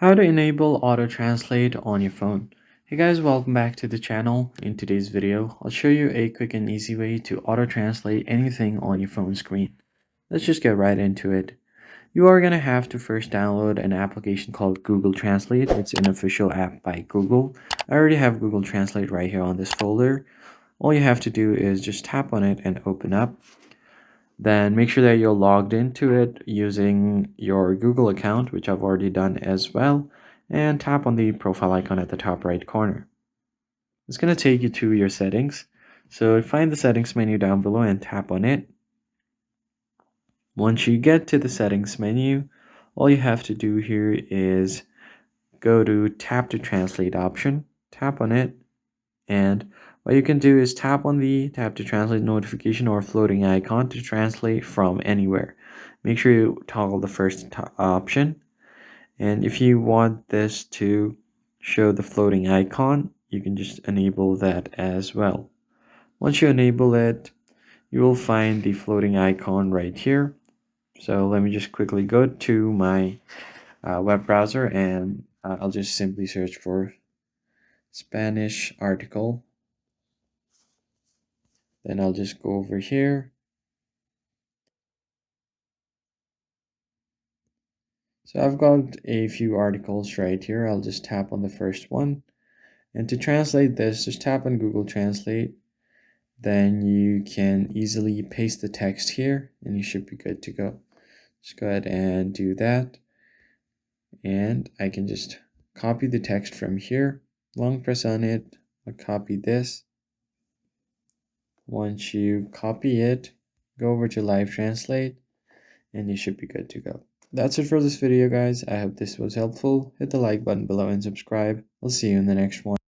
How to enable auto translate on your phone. Hey guys, welcome back to the channel. In today's video, I'll show you a quick and easy way to auto translate anything on your phone screen. Let's just get right into it. You are going to have to first download an application called Google Translate. It's an official app by Google. I already have Google Translate right here on this folder. All you have to do is just tap on it and open up. Then make sure that you're logged into it using your Google account, which I've already done as well, and tap on the profile icon at the top right corner. It's going to take you to your settings. So find the settings menu down below and tap on it. Once you get to the settings menu, all you have to do here is go to tap to translate option, tap on it, and what you can do is tap on the tap to translate notification or floating icon to translate from anywhere. Make sure you toggle the first option. And if you want this to show the floating icon, you can just enable that as well. Once you enable it, you will find the floating icon right here. So let me just quickly go to my web browser and I'll just simply search for Spanish article. Then I'll just go over here. So I've got a few articles right here. I'll just tap on the first one. And to translate this, just tap on Google Translate. Then you can easily paste the text here and you should be good to go. Just go ahead and do that. And I can just copy the text from here. Long press on it. I'll copy this. Once you copy it, go over to Live Translate and you should be good to go. That's it for this video, guys. I hope this was helpful. Hit the like button below and subscribe. I'll see you in the next one.